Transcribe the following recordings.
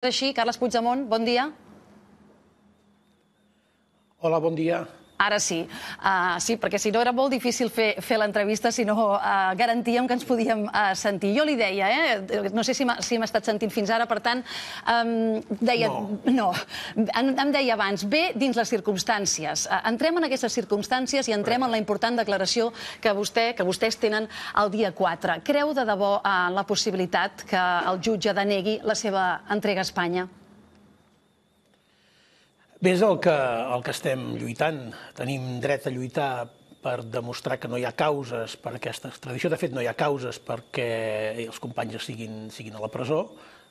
Així, Carles Puigdemont, bon dia. Hola, bon dia. Ara sí. Sí, perquè si no era molt difícil fer l'entrevista, si no garantíem que ens podíem sentir. Jo li deia, no sé si m'ha estat sentint fins ara, per tant, deia... No. Em deia abans, ve dins les circumstàncies. Entrem en aquestes circumstàncies i entrem en la important declaració que vostès tenen el dia 4. Creu de debò en la possibilitat que el jutge denegui la seva entrega a Espanya? Bé, és el que estem lluitant. Tenim dret a lluitar per demostrar que no hi ha causes per aquesta extradició. De fet, no hi ha causes perquè els companys siguin a la presó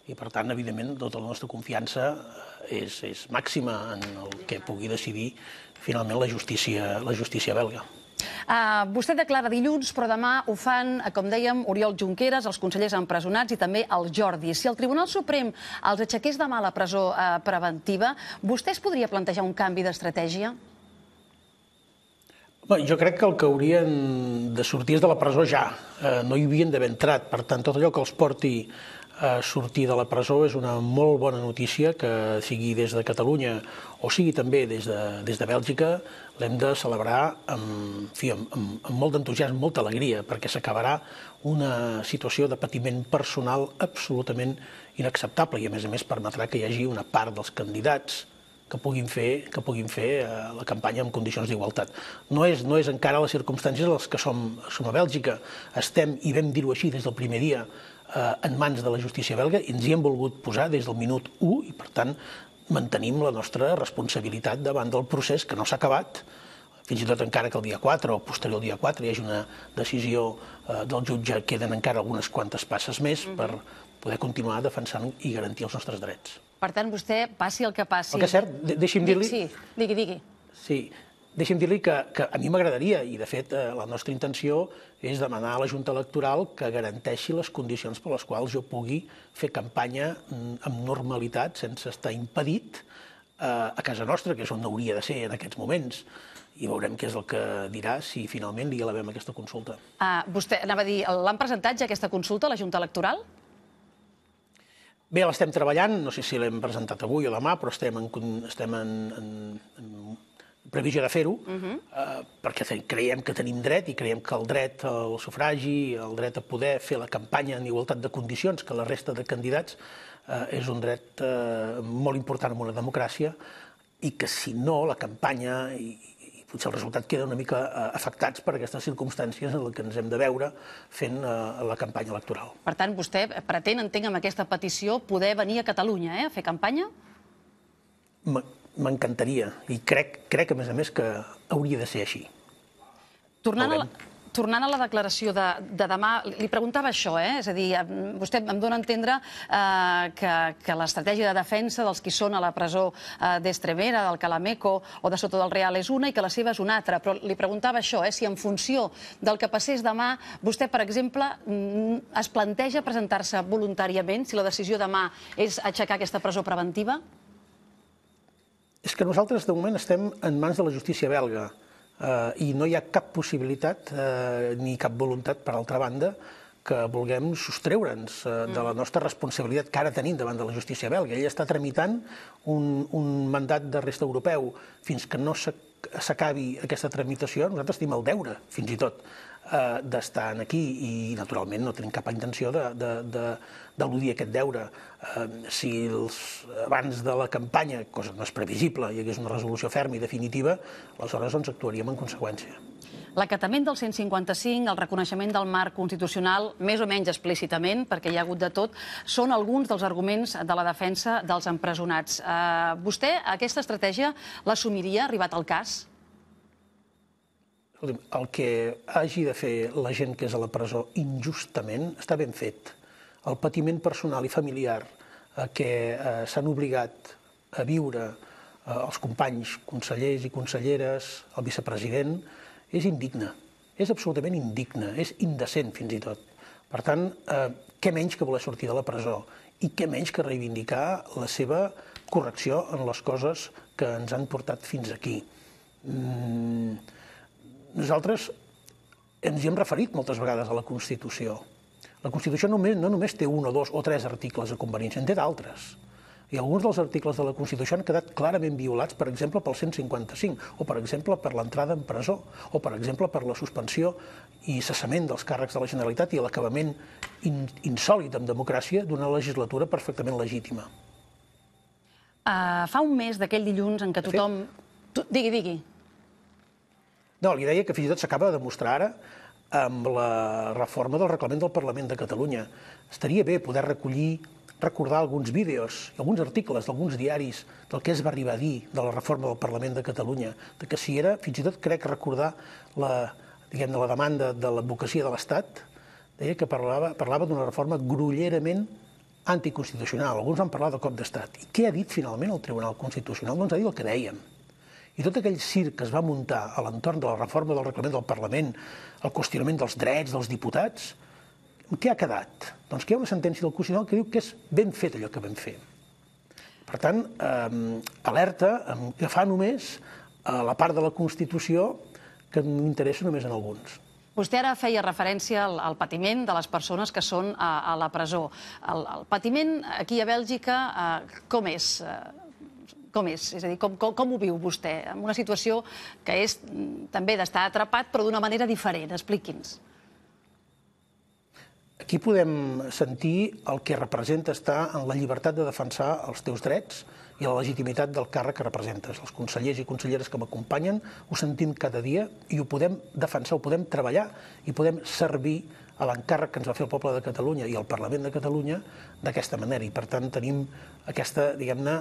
i, per tant, evidentment, tota la nostra confiança és màxima en el que pugui decidir finalment la justícia belga. Vostè declara dilluns, però demà ho fan, com dèiem, Oriol Junqueras, els consellers empresonats i també el Jordi. Si el Tribunal Suprem els aixequés demà a la presó preventiva, vostè es podria plantejar un canvi d'estratègia? Jo crec que el que haurien de sortir és de la presó ja. No hi havien d'haver entrat. Per tant, tot allò que els porti a sortir de la presó és una molt bona notícia, que sigui des de Catalunya o sigui també des de Bèlgica, l'hem de celebrar amb molt d'entusiasme, molta alegria, perquè s'acabarà una situació de patiment personal absolutament inacceptable i, a més, permetrà que hi hagi una part dels candidats que puguin fer la campanya en condicions d'igualtat. No és encara les circumstàncies en les que som a Bèlgica. Estem, i vam dir-ho així des del primer dia, en mans de la justícia belga i ens hi hem volgut posar des del minut 1 i, per tant, mantenim la nostra responsabilitat davant del procés que no s'ha acabat, fins i tot encara que el dia 4 o posterior al dia 4 hi hagi una decisió del jutge, queden encara algunes quantes passes més per poder continuar defensant i garantir els nostres drets. Per tant, vostè, passi el que passi... El que és cert, deixi'm dir-li... Sí, digui. Sí, deixi'm dir-li que a mi m'agradaria, i de fet la nostra intenció és demanar a la Junta Electoral que garanteixi les condicions per les quals jo pugui fer campanya amb normalitat, sense estar impedit, a casa nostra, que és on hauria de ser en aquests moments. I veurem què és el que dirà si finalment li elevem aquesta consulta. Vostè anava a dir, l'han presentat ja aquesta consulta a la Junta Electoral? Bé, l'estem treballant, no sé si l'hem presentat avui o demà, però estem en previsió de fer-ho, perquè creiem que tenim dret i creiem que el dret al sufragi, el dret a poder fer la campanya en igualtat de condicions que la resta de candidats és un dret molt important en una democràcia i que, si no, la campanya i potser el resultat queda una mica afectats per aquestes circumstàncies en què ens hem de veure fent la campanya electoral. Per tant, vostè pretén, entenc, amb aquesta petició, poder venir a Catalunya a fer campanya? M'encantaria, i crec, a més, que hauria de ser així. Tornant a la declaració de demà, li preguntava això, és a dir, vostè em dona a entendre que l'estratègia de defensa dels qui són a la presó d'Estremera, del Calameco o de Soto del Real és una i que la seva és una altra, però li preguntava això, si en funció del que passés demà, vostè, per exemple, es planteja presentar-se voluntàriament si la decisió demà és aixecar aquesta presó preventiva? És que nosaltres, de moment, estem en mans de la justícia belga i no hi ha cap possibilitat ni cap voluntat, per altra banda, que vulguem sostreure'ns de la nostra responsabilitat que ara tenim davant de la justícia belga. Ell està tramitant un mandat d'arrest europeu. Fins que no s'acabi aquesta tramitació, nosaltres tenim el deure, fins i tot, d'estar aquí i, naturalment, no tenim cap intenció d'eludir aquest deure. Si abans de la campanya, cosa no és previsible, hi hagués una resolució ferma i definitiva, aleshores ens actuaríem en conseqüència. L'acatament del 155, el reconeixement del marc constitucional, més o menys explícitament, perquè hi ha hagut de tot, són alguns dels arguments de la defensa dels empresonats. Vostè aquesta estratègia l'assumiria, arribat al cas? El que hagi de fer la gent que és a la presó injustament està ben fet. El patiment personal i familiar que s'han obligat a viure els companys, consellers i conselleres, el vicepresident, és indigne. És absolutament indigne, és indecent fins i tot. Per tant, què menys que voler sortir de la presó i què menys que reivindicar la seva correcció en les coses que ens han portat fins aquí. Nosaltres ens hi hem referit moltes vegades a la Constitució. La Constitució no només té un o dos o tres articles a conveniència, en té d'altres. I alguns dels articles de la Constitució han quedat clarament violats, per exemple, pel 155, o per exemple per l'entrada en presó, o per exemple per la suspensió i cessament dels càrrecs de la Generalitat i l'acabament insòlit en democràcia d'una legislatura perfectament legítima. Fa un mes d'aquell dilluns en què tothom... Digui. No, li deia que fins i tot s'acaba de demostrar ara amb la reforma del reglament del Parlament de Catalunya. Estaria bé poder recordar alguns vídeos, alguns articles d'alguns diaris del que es va arribar a dir de la reforma del Parlament de Catalunya, de que si era, fins i tot crec recordar la demanda de l'advocacia de l'Estat, deia que parlava d'una reforma grollerament anticonstitucional. Alguns van parlar de cop d'Estat. I què ha dit finalment el Tribunal Constitucional? No ens ha dit el que dèiem. I tot aquell circ que es va muntar a l'entorn de la reforma del reglament del Parlament, el qüestionament dels drets dels diputats, què ha quedat? Doncs que hi ha una sentència del Constitucional que diu que és ben fet allò que vam fer. Per tant, alerta a agafar només la part de la Constitució que m'interessa només en alguns. Vostè ara feia referència al patiment de les persones que són a la presó. El patiment aquí a Bèlgica com és? És a dir, com ho viu vostè? En una situació que és també d'estar atrapat, però d'una manera diferent. Expliqui'ns. Aquí podem sentir el que representa estar en la llibertat de defensar els teus drets i la legitimitat del càrrec que representes. Els consellers i conselleres que m'acompanyen ho sentim cada dia i ho podem defensar, ho podem treballar i podem servir a l'encàrrec que ens va fer el poble de Catalunya i el Parlament de Catalunya d'aquesta manera. I per tant tenim aquesta, diguem-ne,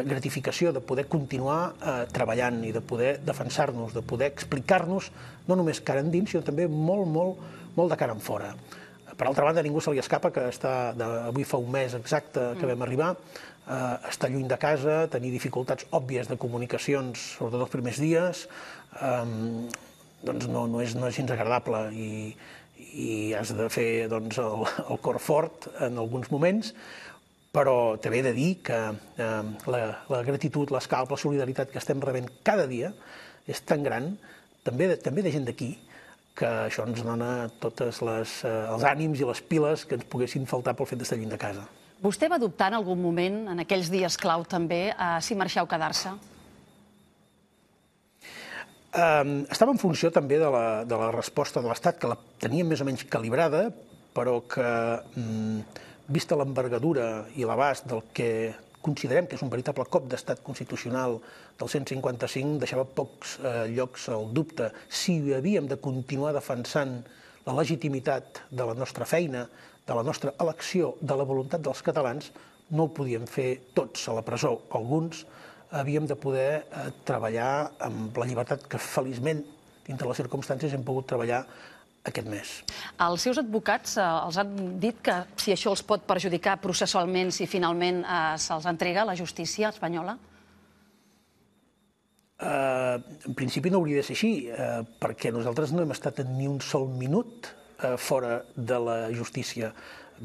gratificació de poder continuar treballant i de poder defensar-nos, de poder explicar-nos no només cara endins, sinó també molt de cara enfora. Per altra banda, a ningú se li escapa que avui fa un mes exacte que vam arribar, estar lluny de casa, tenir dificultats òbvies de comunicacions, sobretot els primers dies, doncs no és gens agradable i has de fer el cor fort en alguns moments, però també he de dir que la gratitud, l'escalf, la solidaritat que estem rebent cada dia és tan gran, també de gent d'aquí, que això ens dona tots els ànims i les piles que ens poguessin faltar pel fet d'estar lluny de casa. Vostè va dubtar en algun moment, en aquells dies clau també, si marxar o quedar-se? Estava en funció també de la resposta de l'Estat, que la teníem més o menys calibrada, però que, vista l'envergadura i l'abast del que considerem que és un veritable cop d'estat constitucional del 155, deixava pocs llocs al dubte si havíem de continuar defensant la legitimitat de la nostra feina, de la nostra elecció, de la voluntat dels catalans. No ho podíem fer tots a la presó. Alguns havíem de poder treballar amb la llibertat que feliçment, dintre les circumstàncies, hem pogut treballar aquest mes. Els seus advocats els han dit que si això els pot perjudicar processualment si finalment se'ls entrega a la justícia espanyola? En principi no hauria de ser així, perquè nosaltres no hem estat ni un sol minut fora de la justícia.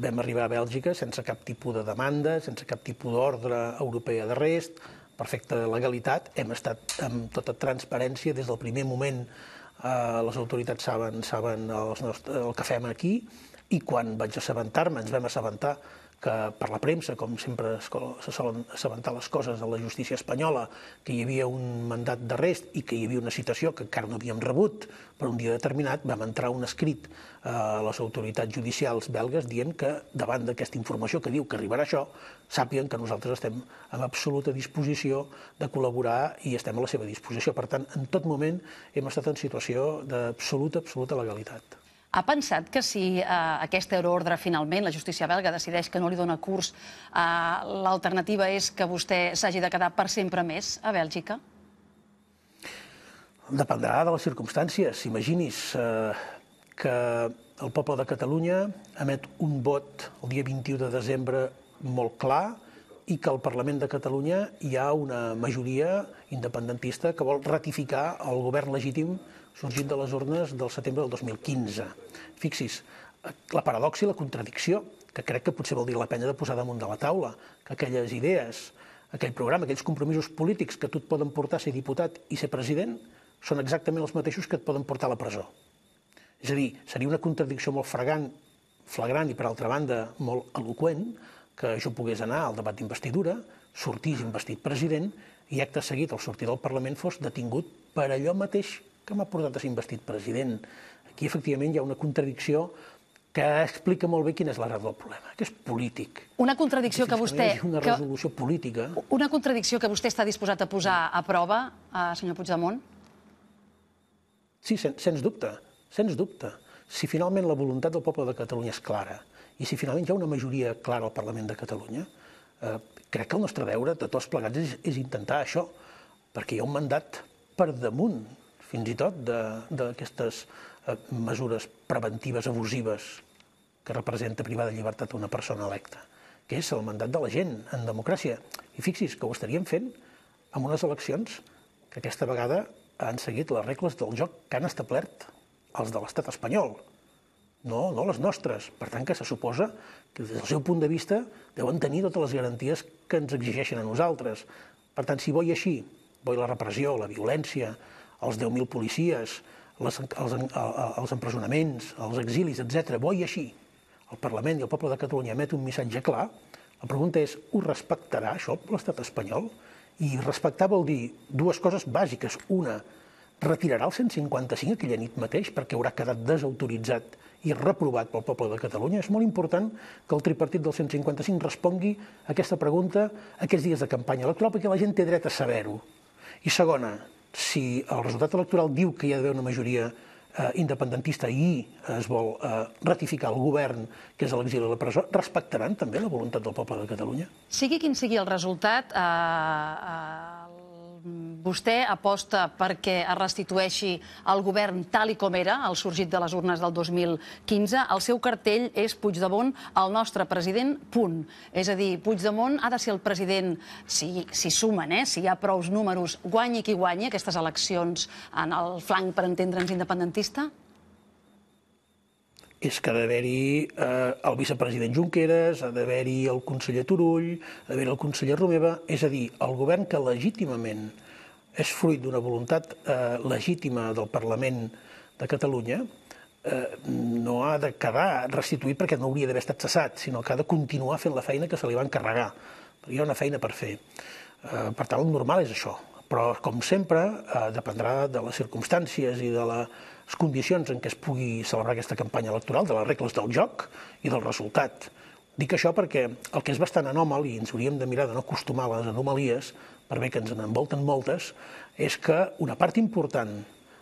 Vam arribar a Bèlgica sense cap tipus de demanda, sense cap tipus d'ordre europea d'arrest, perfecta legalitat. Hem estat amb tota transparència des del primer moment. Les autoritats saben el que fem aquí, i quan vaig assabentar-me, ens vam assabentar que per la premsa, com sempre se solen assabentar les coses de la justícia espanyola, que hi havia un mandat d'arrest i que hi havia una citació que encara no havíem rebut per un dia determinat, vam entrar un escrit a les autoritats judicials belgues dient que davant d'aquesta informació que diu que arribarà això, sàpiguen que nosaltres estem en absoluta disposició de col·laborar i estem a la seva disposició. Per tant, en tot moment hem estat en situació d'absoluta legalitat. Ha pensat que si aquest euroordre finalment la justícia belga decideix que no li dona curs, l'alternativa és que vostè s'hagi de quedar per sempre més a Bèlgica? Dependrà de les circumstàncies. Imagini's que el poble de Catalunya emet un vot el dia 21 de desembre molt clar i que al Parlament de Catalunya hi ha una majoria independentista que vol ratificar el govern legítim sorgint de les urnes del setembre del 2015. Fixi's, la paradoxa i la contradicció, que crec que potser val dir la pena de posar damunt de la taula, que aquelles idees, aquell programa, aquells compromisos polítics que a tu et poden portar a ser diputat i ser president, són exactament els mateixos que et poden portar a la presó. És a dir, seria una contradicció molt flagrant i, per altra banda, molt eloqüent, que jo pogués anar al debat d'investidura, sortís investit president i acte seguit al sortir del Parlament fos detingut per allò mateix que m'ha portat a ser investit president. Aquí, efectivament, hi ha una contradicció que explica molt bé quina és l'arrel del problema, que és polític. Una contradicció que vostè... Una resolució política. Una contradicció que vostè està disposat a posar a prova, senyor Puigdemont? Sí, sens dubte, sens dubte. Si finalment la voluntat del poble de Catalunya és clara i si finalment hi ha una majoria clara al Parlament de Catalunya, crec que el nostre deure de tots plegats és intentar això, perquè hi ha un mandat per damunt, fins i tot, d'aquestes mesures preventives abusives que representa privar de llibertat una persona electa, que és el mandat de la gent en democràcia. I fixi's que ho estaríem fent amb unes eleccions que aquesta vegada han seguit les regles del joc que han establert els de l'estat espanyol, no les nostres. Per tant, que se suposa que des del seu punt de vista deuen tenir totes les garanties que ens exigeixen a nosaltres. Per tant, si vull així, vull la repressió, la violència, els 10.000 policies, els empresonaments, els exilis, etc., vull així, el Parlament i el poble de Catalunya emet un missatge clar, la pregunta és, ho respectarà això l'estat espanyol? I respectar vol dir dues coses bàsiques. Una, retirarà el 155 aquella nit mateix perquè haurà quedat desautoritzat i reprovat pel poble de Catalunya. És molt important que el tripartit del 155 respongui a aquesta pregunta aquests dies de campanya electoral perquè la gent té dret a saber-ho. I segona, si el resultat electoral diu que hi ha d'haver una majoria independentista i es vol ratificar el govern que és a l'exili a la presó, respectaran també la voluntat del poble de Catalunya? Sigui quin sigui el resultat, vostè aposta perquè es restitueixi el govern tal i com era, al sorgit de les urnes del 2015. El seu cartell és Puigdemont, el nostre president, punt. És a dir, Puigdemont ha de ser el president, si sumen, si hi ha prous números, guanyi qui guanyi aquestes eleccions en el flanc, per entendre'ns, independentista? És que ha d'haver-hi el vicepresident Junqueras, ha d'haver-hi el conseller Turull, ha d'haver-hi el conseller Romeva, és a dir, el govern que legítimament és fruit d'una voluntat legítima del Parlament de Catalunya, no ha de quedar restituït perquè no hauria d'haver estat cessat, sinó que ha de continuar fent la feina que se li va encarregar. Hi ha una feina per fer. Per tant, el normal és això. Però, com sempre, dependrà de les circumstàncies i de les condicions en què es pugui celebrar aquesta campanya electoral, de les regles del joc i del resultat. Dic això perquè el que és bastant anòmal, i ens hauríem de mirar de no acostumar a les anomalies, per bé que ens n'envolten moltes, és que una part important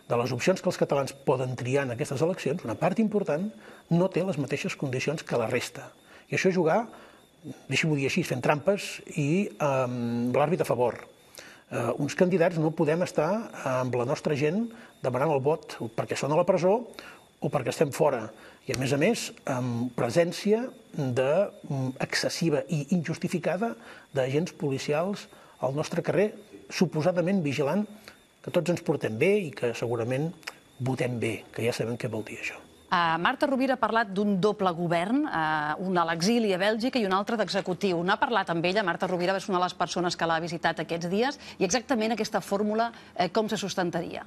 de les opcions que els catalans poden triar en aquestes eleccions, una part important, no té les mateixes condicions que la resta. I això és jugar, deixi-m'ho dir així, fent trampes i amb l'àrbit a favor. Uns candidats no podem estar amb la nostra gent demanant el vot perquè són a la presó o perquè estem fora. I, a més, amb presència excessiva i injustificada d'agents policials al nostre carrer, suposadament vigilant que tots ens portem bé i que segurament votem bé, que ja sabem què vol dir això. Marta Rovira ha parlat d'un doble govern, un a l'exili a Bèlgica i un altre d'executiu. N'ha parlat amb ella, Marta Rovira va ser una de les persones que l'ha visitat aquests dies, i exactament aquesta fórmula com se sustentaria?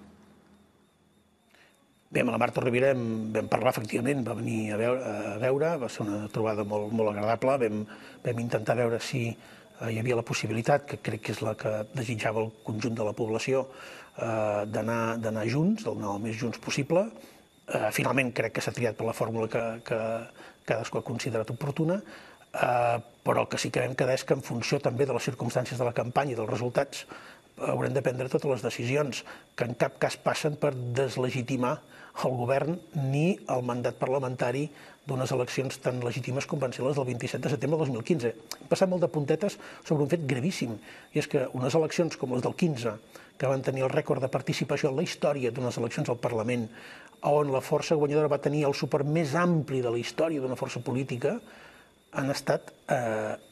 Bé, amb la Marta Rovira vam parlar, efectivament, va venir a veure, va ser una trobada molt agradable, vam intentar veure si hi havia la possibilitat, que crec que és la que desitjava el conjunt de la població, d'anar junts, d'anar el més junts possible. Finalment crec que s'ha triat per la fórmula que cadascú ha considerat oportuna, però el que sí que vam quedar és que en funció també de les circumstàncies de la campanya i dels resultats haurem de prendre totes les decisions, que en cap cas passen per deslegitimar el govern ni el mandat parlamentari d'unes eleccions tan legítimes com van ser les del 27 de setembre del 2015. Hem passat molt de puntetes sobre un fet gravíssim, i és que unes eleccions com les del 15, que van tenir el rècord de participació en la història d'unes eleccions al Parlament, on la força guanyadora va tenir el suport més ampli de la història d'una força política, han estat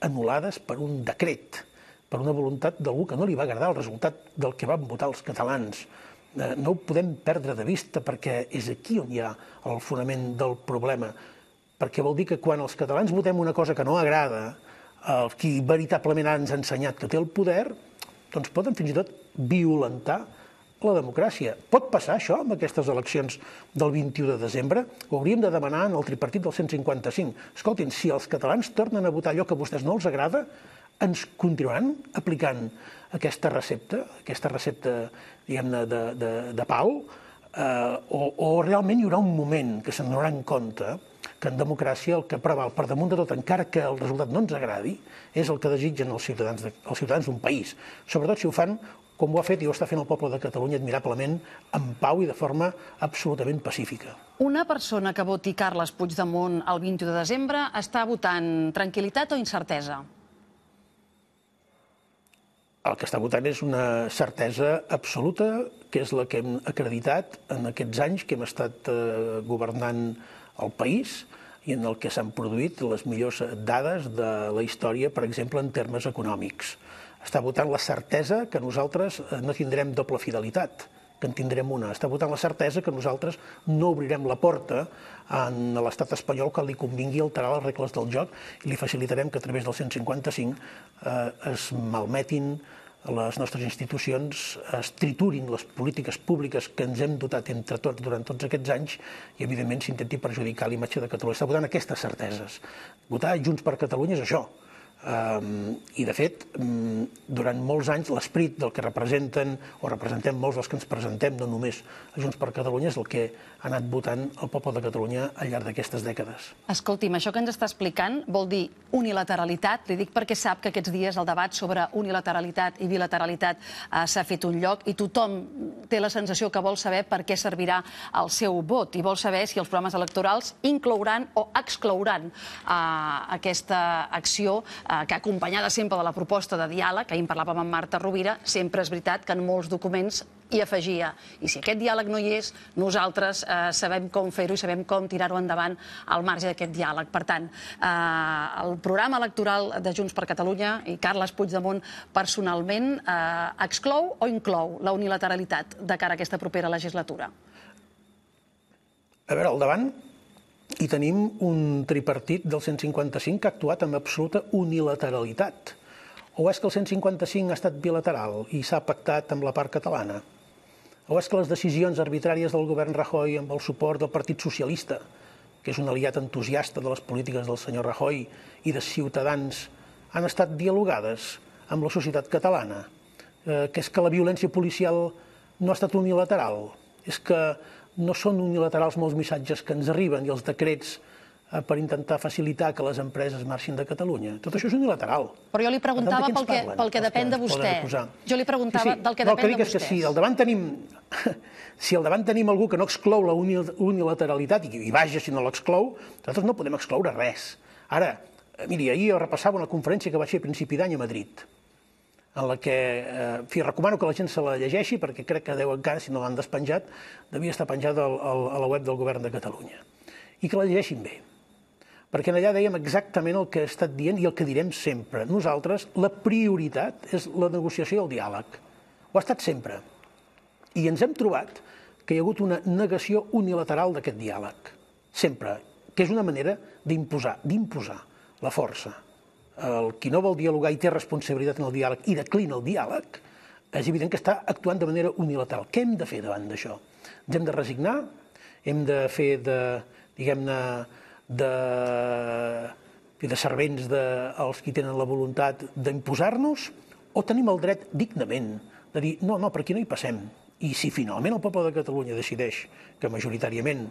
anul·lades per un decret, per una voluntat d'algú que no li va agradar el resultat del que van votar els catalans. No ho podem perdre de vista perquè és aquí on hi ha el fonament del problema. Perquè vol dir que quan els catalans votem una cosa que no agrada, qui veritablement ens ha ensenyat que té el poder, doncs poden fins i tot violentar la democràcia. Pot passar això amb aquestes eleccions del 21 de desembre? Ho hauríem de demanar en el tripartit del 155. Escoltin, si els catalans tornen a votar allò que a vostès no els agrada, ens continuaran aplicant aquesta recepta, diguem-ne, de pal, o realment hi haurà un moment que se'n donaran compte que en democràcia el que preval per damunt de tot, encara que el resultat no ens agradi, és el que desitgen els ciutadans d'un país. Sobretot si ho fan, com ho ha fet i ho està fent el poble de Catalunya admirablement, en pau i de forma absolutament pacífica. Una persona que voti Carles Puigdemont el 21 de desembre està votant tranquil·litat o incertesa? El que està votant és una certesa absoluta, que és la que hem acreditat en aquests anys que hem estat governant el país i en el que s'han produït les millors dades de la història, per exemple, en termes econòmics. Està votant la certesa que nosaltres no tindrem doble fidelitat, que en tindrem una. Està votant la certesa que nosaltres no obrirem la porta a l'estat espanyol quan li convingui alterar les regles del joc i li facilitarem que a través del 155 es malmetin les nostres institucions, es triturin les polítiques públiques que ens hem dotat entre tots durant tots aquests anys i, evidentment, s'intenti perjudicar l'imatge de Catalunya. Està votant aquestes certeses. Votar Junts per Catalunya és això. I, de fet, durant molts anys l'esperit del que representen o representem molts dels que ens presentem, no només a Junts per Catalunya, és el que ha anat votant el poble de Catalunya al llarg d'aquestes dècades. Escolti'm, això que ens està explicant vol dir unilateralitat? Li dic perquè sap que aquests dies el debat sobre unilateralitat i bilateralitat s'ha fet un lloc i tothom té la sensació que vol saber per què servirà el seu vot i vol saber si els programes electorals inclouran o exclouran aquesta acció que acompanyada sempre de la proposta de diàleg, ahir en parlàvem amb Marta Rovira, sempre és veritat que en molts documents hi afegia. I si aquest diàleg no hi és, nosaltres sabem com fer-ho i sabem com tirar-ho endavant al marge d'aquest diàleg. Per tant, el programa electoral de Junts per Catalunya i Carles Puigdemont personalment exclou o inclou la unilateralitat de cara a aquesta propera legislatura? A veure, al davant hi tenim un tripartit del 155 que ha actuat amb absoluta unilateralitat. O és que el 155 ha estat bilateral i s'ha pactat amb la part catalana? O és que les decisions arbitràries del govern Rajoy amb el suport del Partit Socialista, que és un aliat entusiasta de les polítiques del senyor Rajoy i de Ciutadans, han estat dialogades amb la societat catalana? Que és que la violència policial no ha estat unilateral? És que no són unilaterals molts missatges que ens arriben i els decrets per intentar facilitar que les empreses marxin de Catalunya. Tot això és unilateral. Però jo li preguntava pel que depèn de vostè. Jo li preguntava del que depèn de vostès. Si al davant tenim algú que no exclou la unilateralitat i vaja si no l'exclou, nosaltres no podem excloure res. Ara, miri, ahir jo repassava una conferència que vaig fer a principi d'any a Madrid, en la que, recomano que la gent se la llegeixi, perquè crec que deu encara, si no l'han despenjat, devia estar penjada a la web del Govern de Catalunya. I que la llegeixin bé, perquè allà dèiem exactament el que he estat dient i el que direm sempre. Nosaltres, la prioritat és la negociació i el diàleg. Ho ha estat sempre. I ens hem trobat que hi ha hagut una negació unilateral d'aquest diàleg. Sempre. Que és una manera d'imposar la força. Qui no vol dialogar i té responsabilitat en el diàleg i declina el diàleg, és evident que està actuant de manera unilateral. Què hem de fer davant d'això? Ens hem de resignar? Hem de fer diguem-ne, de servents dels qui tenen la voluntat d'imposar-nos? O tenim el dret dignament de dir no, per aquí no hi passem? I si finalment el poble de Catalunya decideix que majoritàriament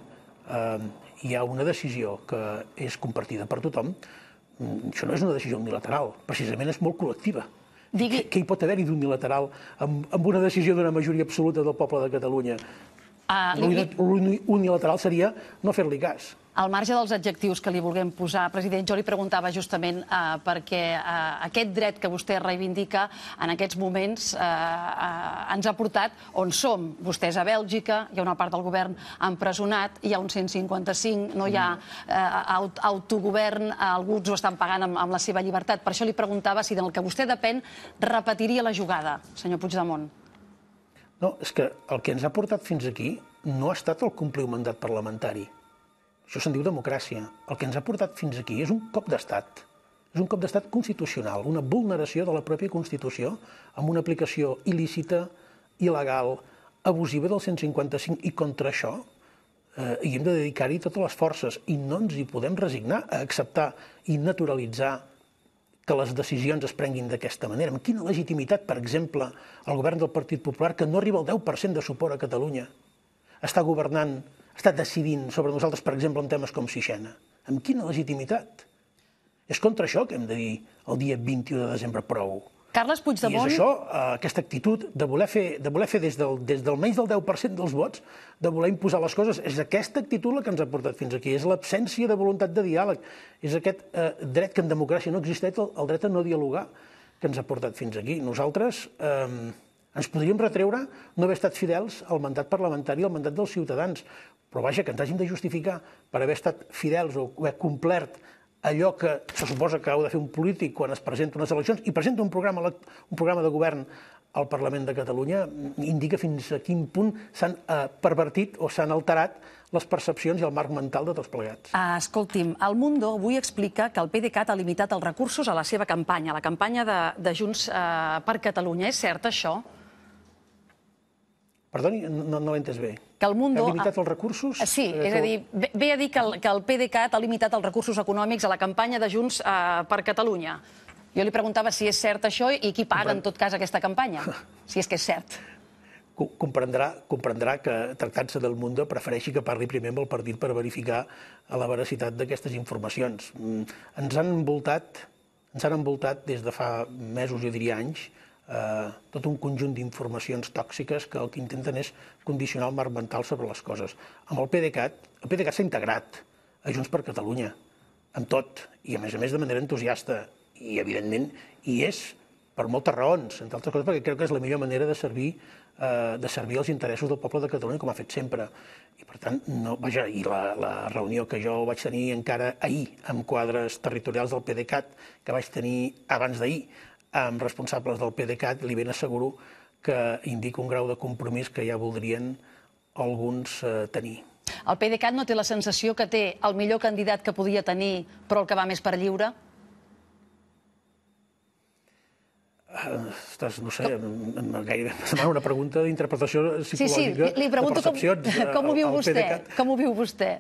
hi ha una decisió que és compartida per tothom, això no és una decisió unilateral, precisament és molt col·lectiva. Què hi pot haver-hi d'unilateral amb una decisió d'una majoria absoluta del poble de Catalunya? L'unilateral seria no fer-li cas. Al marge dels adjectius que li vulguem posar, president, jo li preguntava justament perquè aquest dret que vostè reivindica en aquests moments ens ha portat on som. Vostès a Bèlgica, hi ha una part del govern empresonat, hi ha un 155, no hi ha autogovern, alguns ho estan pagant amb la seva llibertat. Per això li preguntava si del que vostè depèn repetiria la jugada, senyor Puigdemont. No, és que el que ens ha portat fins aquí no ha estat el complir un mandat parlamentari. Això se'n diu democràcia. El que ens ha portat fins aquí és un cop d'estat. És un cop d'estat constitucional, una vulneració de la pròpia Constitució amb una aplicació il·lícita, il·legal, abusiva del 155 i contra això hi hem de dedicar-hi totes les forces i no ens hi podem resignar a acceptar i naturalitzar que les decisions es prenguin d'aquesta manera? Amb quina legitimitat, per exemple, el govern del Partit Popular, que no arriba al 10% de suport a Catalunya, està governant, està decidint sobre nosaltres, per exemple, en temes com Sixena? Amb quina legitimitat? És contra això que hem de dir el dia 21 de desembre prou. Carles Puigdemont... I és això, aquesta actitud de voler fer des del menys del 10% dels vots, de voler imposar les coses, és aquesta actitud la que ens ha portat fins aquí, és l'absència de voluntat de diàleg, és aquest dret que en democràcia no existeix, el dret a no dialogar, que ens ha portat fins aquí. Nosaltres ens podríem retreure no haver estat fidels al mandat parlamentari i al mandat dels ciutadans, però vaja, que ens hàgim de justificar per haver estat fidels o haver complert allò que se suposa que heu de fer un polític quan es presenta unes eleccions i presenta un programa de govern al Parlament de Catalunya, indica fins a quin punt s'han pervertit o s'han alterat les percepcions i el marc mental de tots plegats. Escolti'm, El Mundo avui explica que el PDeCAT ha limitat els recursos a la seva campanya, la campanya de Junts per Catalunya. És cert, això? Perdoni, no l'he entès bé. Que el Mundo... Ha limitat els recursos? Sí, és a dir, ve a dir que el PDeCAT ha limitat els recursos econòmics a la campanya de Junts per Catalunya. Jo li preguntava si és cert això i qui paga, en tot cas, aquesta campanya, si és que és cert. Comprendrà que, tractant-se del Mundo, prefereixi que parli primer amb el partit per verificar la veracitat d'aquestes informacions. Ens han envoltat des de fa mesos, jo diria anys, tot un conjunt d'informacions tòxiques que el que intenten és condicionar el marc mental sobre les coses. Amb el PDeCAT s'ha integrat a Junts per Catalunya, amb tot, i a més de manera entusiasta, i evidentment hi és per moltes raons, entre altres coses perquè crec que és la millor manera de servir els interessos del poble de Catalunya, com ha fet sempre. I per tant, vaja, i la reunió que jo vaig tenir encara ahir amb quadres territorials del PDeCAT, que vaig tenir abans d'ahir, amb responsables del PDeCAT, li ben asseguro que indica un grau de compromís que ja voldrien alguns tenir. El PDeCAT no té la sensació que té el millor candidat que podia tenir, però el que va més per lliure? No sé, gairebé em sembla una pregunta d'interpretació psicològica. Sí, li pregunto com ho viu vostè. Com ho viu vostè?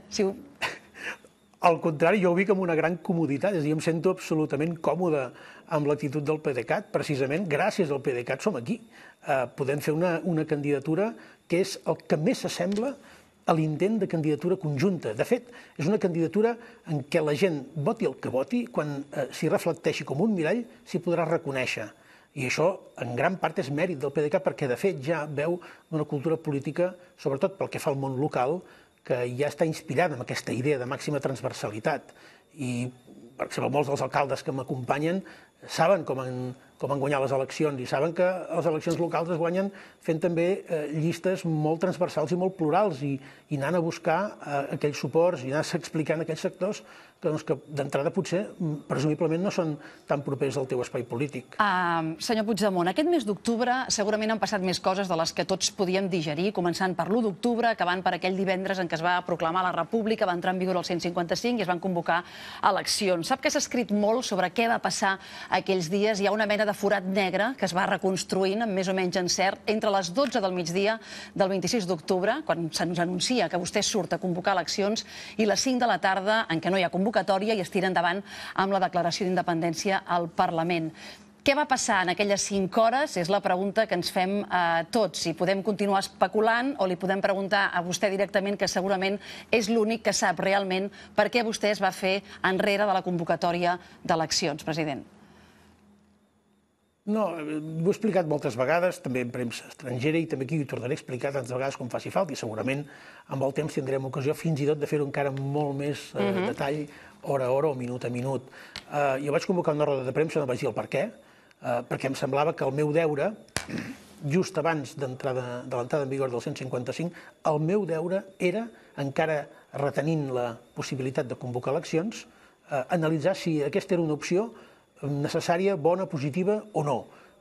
Al contrari, jo ho vic amb una gran comoditat, és a dir, em sento absolutament còmode amb l'actitud del PDeCAT, precisament gràcies al PDeCAT som aquí. Podem fer una candidatura que és el que més s'assembla a l'intent de candidatura conjunta. De fet, és una candidatura en què la gent voti el que voti, quan s'hi reflecteixi com un mirall, s'hi podrà reconèixer. I això, en gran part, és mèrit del PDeCAT, perquè, de fet, ja veu una cultura política, sobretot pel que fa al món local, que ja està inspirada en aquesta idea de màxima transversalitat. I, per exemple, molts dels alcaldes que m'acompanyen saben com han guanyat les eleccions i saben que les eleccions locals es guanyen fent també llistes molt transversals i molt plurals i anant a buscar aquells suports i anar explicant aquells sectors que d'entrada potser, presumiblement, no són tan propers al teu espai polític. Senyor Puigdemont, aquest mes d'octubre segurament han passat més coses de les que tots podíem digerir, començant per l'1 d'octubre, acabant per aquell divendres en què es va proclamar la República, va entrar en vigor el 155 i es van convocar eleccions. Sap que s'ha escrit molt sobre què va passar aquells dies. Hi ha una mena de forat negre que es va reconstruint, amb més o menys encert, entre les 12 del migdia del 26 d'octubre, quan se'ns anuncia que vostè surt a convocar eleccions, i les 5 de la tarda, en què no hi ha convocatòria, i es tira endavant amb la declaració d'independència al Parlament. Què va passar en aquelles 5 hores? És la pregunta que ens fem tots. Si podem continuar especulant o li podem preguntar a vostè directament, que segurament és l'únic que sap realment per què vostè es va fer enrere de la convocatòria d'eleccions, president. No, ho he explicat moltes vegades, també en premsa estrangera, i també aquí ho tornaré a explicar tantes vegades com faci falta, i segurament amb el temps tindrem ocasió fins i tot de fer-ho encara molt més detall, hora a hora o minut a minut. Jo vaig convocar una roda de premsa, no vaig dir el per què, perquè em semblava que el meu deure, just abans de l'entrada en vigor del 155, el meu deure era, encara retenint la possibilitat de convocar eleccions, analitzar si aquesta era una opció necessària, bona, positiva o no.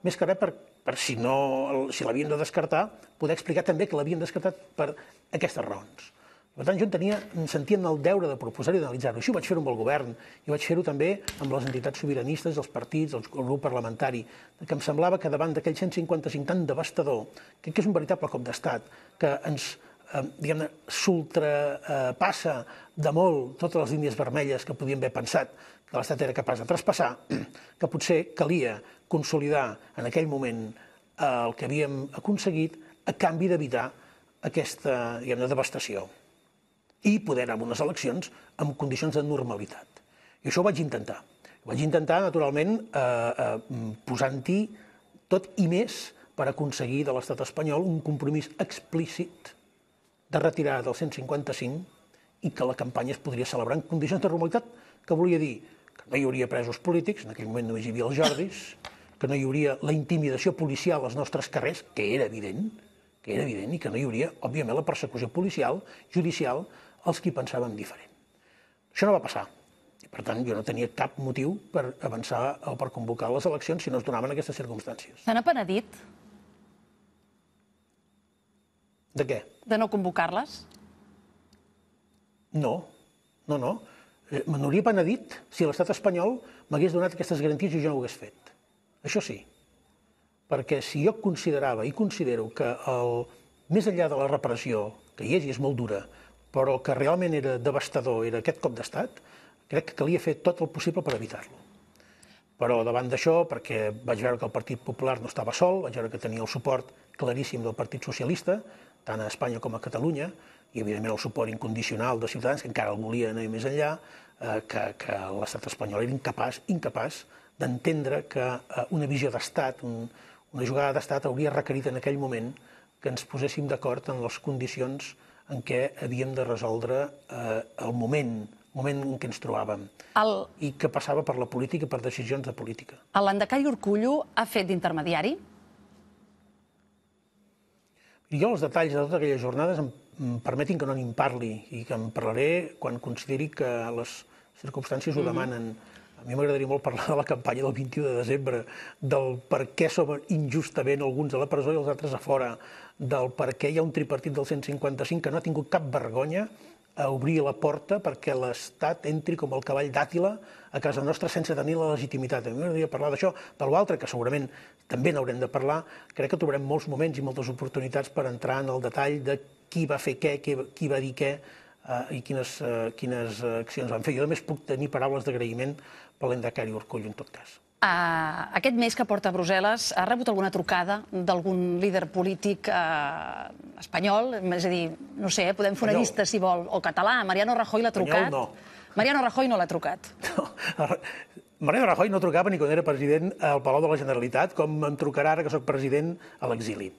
Més que res per si l'havien de descartar, poder explicar també que l'havien descartat per aquestes raons. Per tant, jo em sentia en el deure de proposar i d'analitzar-ho. Així ho vaig fer amb el govern i vaig fer-ho també amb les entitats sobiranistes, els partits, el grup parlamentari, que em semblava que davant d'aquell 155 tan devastador, que és un veritable cop d'estat, que ens diguem-ne, s'ultrapassa de molt totes les línies vermelles que podíem haver pensat que l'Estat era capaç de traspassar, que potser calia consolidar en aquell moment el que havíem aconseguit a canvi d'evitar aquesta, diguem-ne, devastació i poder anar a unes eleccions amb condicions de normalitat. I això ho vaig intentar. Ho vaig intentar, naturalment, posant-hi tot i més per aconseguir de l'estat espanyol un compromís explícit de retirada del 155 i que la campanya es podria celebrar en condicions de normalitat, que volia dir que no hi hauria presos polítics, en aquell moment només hi havia els Jordis, que no hi hauria la intimidació policial als nostres carrers, que era evident, i que no hi hauria, òbviament, la persecució policial, judicial, als qui pensaven diferent. Això no va passar. I, per tant, jo no tenia cap motiu per avançar o per convocar les eleccions si no es donaven aquestes circumstàncies. Se n'ha penedit? De què? De no convocar-les? No. Me n'hauria penedit si l'estat espanyol m'hagués donat aquestes garanties i jo no ho hagués fet. Això sí. Perquè si jo considerava i considero que més enllà de la repressió, que hi és i és molt dura, però que realment era devastador, era aquest cop d'estat, crec que calia fer tot el possible per evitar-lo. Però davant d'això, perquè vaig veure que el Partit Popular no estava sol, vaig veure que tenia el suport claríssim del Partit Socialista, tant a Espanya com a Catalunya, i evidentment el suport incondicional de Ciutadans, que encara el volien anar més enllà, que l'estat espanyol era incapaç d'entendre que una visió d'estat, una jugada d'estat hauria requerit en aquell moment que ens poséssim d'acord en les condicions en què havíem de resoldre el moment en què ens trobàvem, i que passava per la política, per decisions de política. L'Endacari Urkullu ha fet d'intermediari? I jo els detalls de totes aquelles jornades em permetin que no n'hi parli i que en parlaré quan consideri que les circumstàncies ho demanen. A mi m'agradaria molt parlar de la campanya del 21 de desembre, del per què som injustament alguns a la presó i els altres a fora, del per què hi ha un tripartit del 155 que no ha tingut cap vergonya a obrir la porta perquè l'Estat entri com el cavall d'Àtila a casa nostra sense tenir la legitimitat. A mi m'agradaria parlar d'això. De l'altre, que segurament també n'haurem de parlar, crec que trobarem molts moments i moltes oportunitats per entrar en el detall de qui va fer què, qui va dir què i quines accions van fer. Jo només puc tenir paraules d'agraïment per l'Endacari Urkullu, en tot cas. Aquest mes que porta a Brussel·les ha rebut alguna trucada d'algun líder polític espanyol? És a dir, no sé, podem fer una llista, si vol, o català. Mariano Rajoy l'ha trucat? Espanyol, no. Mariano Rajoy no l'ha trucat. Mariano Rajoy no trucava ni quan era president al Palau de la Generalitat, com em trucarà ara que soc president a l'exili.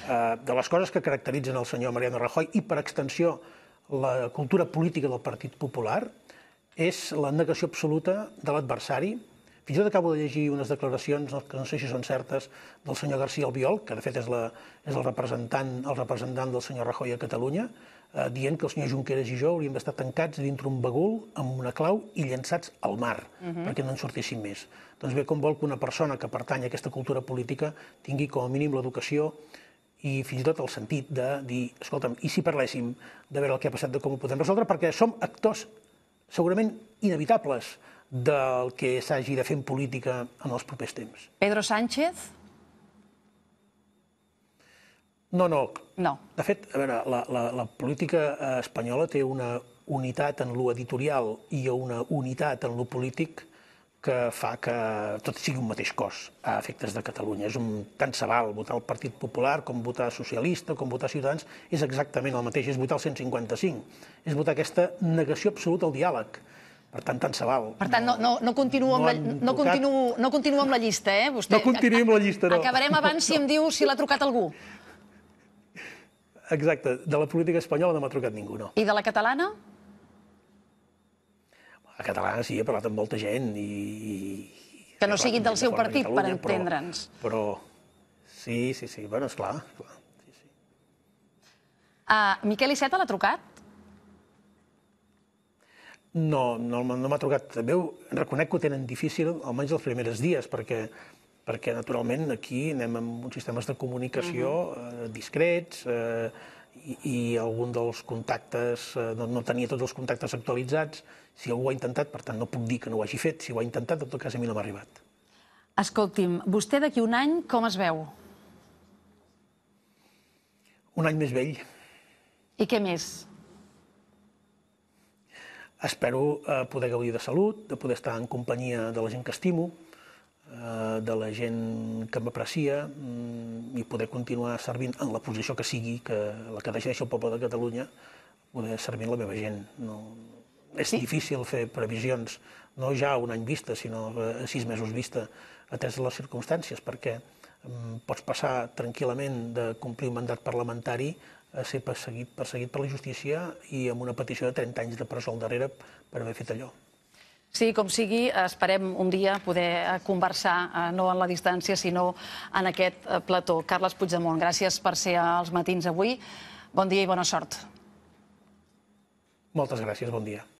De les coses que caracteritzen el senyor Mariano Rajoy i, per extensió, la cultura política del Partit Popular és la negació absoluta de l'adversari. Fins i tot acabo de llegir unes declaracions, que no sé si són certes, del senyor García Albiol, que de fet és el representant del senyor Rajoy a Catalunya, dient que el senyor Junqueras i jo hauríem d'estar tancats dintre un bagul amb una clau i llançats al mar, perquè no en sortíssim més. Doncs bé, com vol que una persona que pertany a aquesta cultura política tingui com a mínim l'educació i fins i tot el sentit de dir, escolta'm, i si parléssim de veure el que ha passat, de com ho podem resoldre, perquè som actors segurament inevitables del que s'hagi de fer en política en els propers temps. Pedro Sánchez? No. No. De fet, a veure, la política espanyola té una unitat en lo editorial i una unitat en lo polític que fa que tot sigui un mateix cos a efectes de Catalunya. És tant se val votar el Partit Popular com votar socialista, com votar Ciutadans, és exactament el mateix, és votar el 155, és votar aquesta negació absoluta al diàleg. Per tant se val. Per tant, no continuo amb la llista, eh? No continuï amb la llista, no. Acabarem abans si em diu si l'ha trucat algú. Exacte. De la política espanyola no m'ha trucat ningú, no. I de la catalana? La catalana sí, he parlat amb molta gent i... Que no siguin del seu partit, per entendre'ns. Però sí, bueno, esclar. Miquel Iceta l'ha trucat? No m'ha trucat. També reconec que ho tenen difícil, almenys els primers dies, perquè naturalment aquí anem amb uns sistemes de comunicació discrets i algun dels contactes, no tenia tots els contactes actualitzats. Si algú ho ha intentat, per tant no puc dir que no ho hagi fet. Si ho ha intentat, en tot cas a mi no m'ha arribat. Escolti'm, vostè d'aquí un any com es veu? Un any més vell. I què més? Espero poder gaudir de salut, de poder estar en companyia de la gent que estimo, de la gent que m'aprecia i poder continuar servint en la posició que sigui, la que decideixi el poble de Catalunya, poder servir la meva gent. És difícil fer previsions, no ja a un any vista, sinó a 6 mesos vista, atès les circumstàncies, perquè pots passar tranquil·lament de complir un mandat parlamentari a ser perseguit per la justícia i amb una petició de 30 anys de presó al darrere per haver fet allò. Sí, com sigui, esperem un dia poder conversar, no en la distància, sinó en aquest plató. Carles Puigdemont, gràcies per ser als matins avui. Bon dia i bona sort. Moltes gràcies, bon dia.